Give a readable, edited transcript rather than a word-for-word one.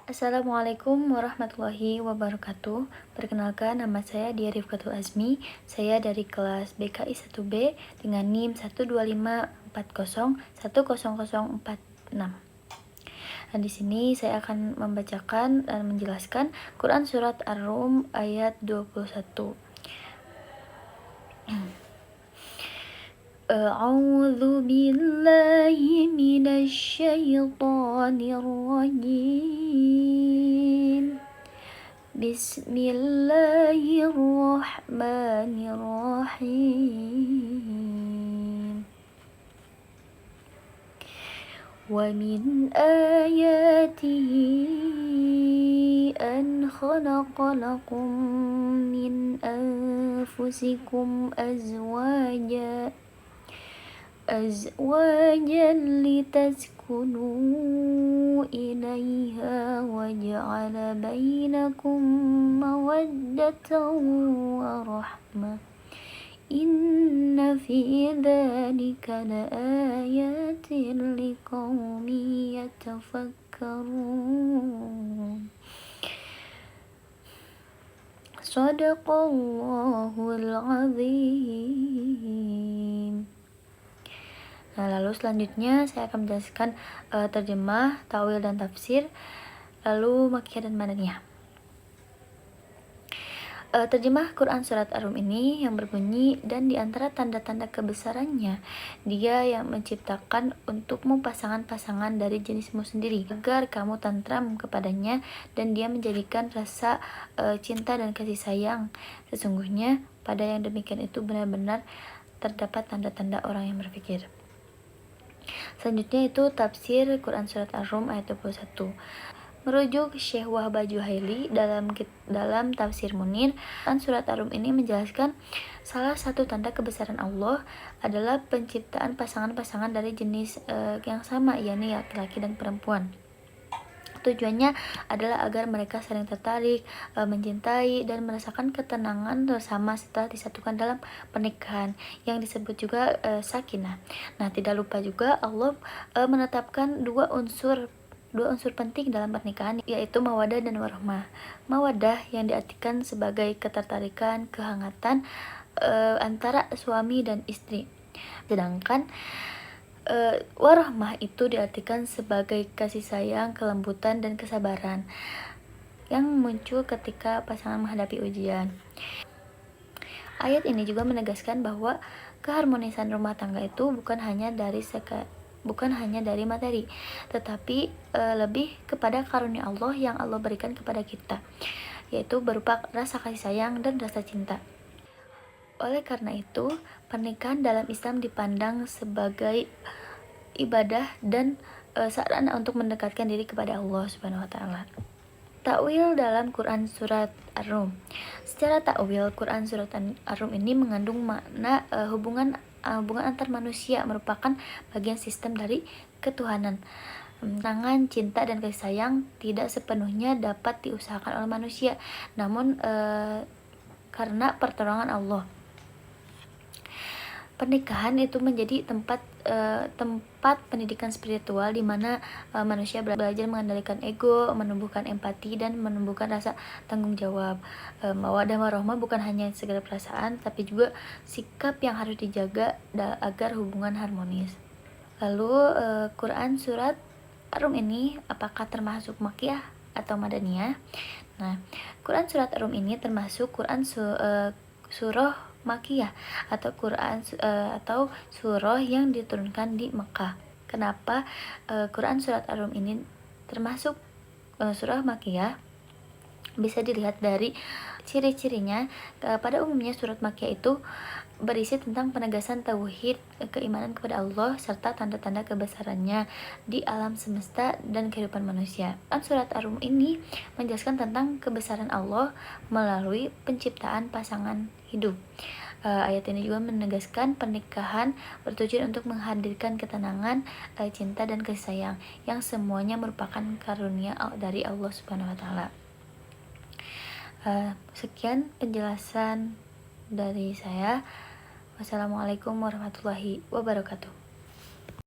Assalamualaikum warahmatullahi wabarakatuh. Perkenalkan, nama saya Dia Rifkatul Azmi. Saya dari kelas BKI 1B dengan NIM 12540100046. Nah, di sini saya akan membacakan dan menjelaskan Quran surat Ar-Rum ayat 21. A'udzu billahi minasy syaithanir rajim. Bismillahirrahmanirrahim. Wa min ayatihi an khalaqa lakum min anfusikum azwajan litaskunu ilaiha wa ja'ala bainakum mawaddatan wa rahmah. Inna fi dzalika laayatin liqaumin yatafakkarun. Shadaqallahul azim. Nah, lalu selanjutnya saya akan menjelaskan terjemah, ta'wil dan tafsir, lalu makiyah dan madaniyah. Terjemah Quran surat Ar-Rum ini yang berbunyi, dan di antara tanda-tanda kebesarannya, Dia yang menciptakan untukmu pasangan-pasangan dari jenismu sendiri agar kamu tentram kepadanya, dan Dia menjadikan rasa cinta dan kasih sayang. Sesungguhnya pada yang demikian itu benar-benar terdapat tanda-tanda orang yang berpikir. Selanjutnya itu tafsir Quran surat Ar-Rum ayat 21. Merujuk Syekh Wahbah Juhaili dalam tafsir Munir, surat Ar-Rum ini menjelaskan salah satu tanda kebesaran Allah adalah penciptaan pasangan-pasangan dari jenis yang sama, yakni laki-laki dan perempuan. Tujuannya adalah agar mereka saling tertarik, mencintai, dan merasakan ketenangan bersama setelah disatukan dalam pernikahan, yang disebut juga sakinah. Nah, tidak lupa juga Allah menetapkan dua unsur penting dalam pernikahan, yaitu mawadah dan warahmah. Mawadah yang diartikan sebagai ketertarikan, kehangatan antara suami dan istri. Sedangkan warahmah itu diartikan sebagai kasih sayang, kelembutan, dan kesabaran yang muncul ketika pasangan menghadapi ujian. Ayat ini juga menegaskan bahwa keharmonisan rumah tangga itu bukan hanya dari materi, tetapi lebih kepada karunia Allah yang Allah berikan kepada kita, yaitu berupa rasa kasih sayang dan rasa cinta. Oleh karena itu, pernikahan dalam Islam dipandang sebagai ibadah dan sarana untuk mendekatkan diri kepada Allah Subhanahu wa taala. Takwil dalam Quran surat Ar-Rum. Secara takwil, Quran surat Ar-Rum ini mengandung makna hubungan antar manusia, merupakan bagian sistem dari ketuhanan. Tangan, cinta, dan kasih sayang tidak sepenuhnya dapat diusahakan oleh manusia, namun karena pertolongan Allah. Pernikahan itu menjadi tempat pendidikan spiritual di mana manusia belajar mengendalikan ego, menumbuhkan empati, dan menumbuhkan rasa tanggung jawab. Mawaddah warahmah bukan hanya sekedar perasaan, tapi juga sikap yang harus dijaga agar hubungan harmonis. Lalu Quran surat Ar-Rum ini apakah termasuk makiyah atau madaniyah? Nah, Quran surat Ar-Rum ini termasuk Quran surah Makiyah atau atau surah yang diturunkan di Mekah. Kenapa Quran surat Ar-Rum ini termasuk surah Makiyah? Bisa dilihat dari ciri-cirinya. Pada umumnya surat Makiyah itu berisi tentang penegasan tauhid, keimanan kepada Allah, serta tanda-tanda kebesarannya di alam semesta dan kehidupan manusia. Surat Ar-Rum ini menjelaskan tentang kebesaran Allah melalui penciptaan pasangan hidup. Ayat ini juga menegaskan pernikahan bertujuan untuk menghadirkan ketenangan, cinta, dan kasih sayang, yang semuanya merupakan karunia dari Allah Subhanahu wa taala. Sekian penjelasan dari saya. Wassalamualaikum warahmatullahi wabarakatuh.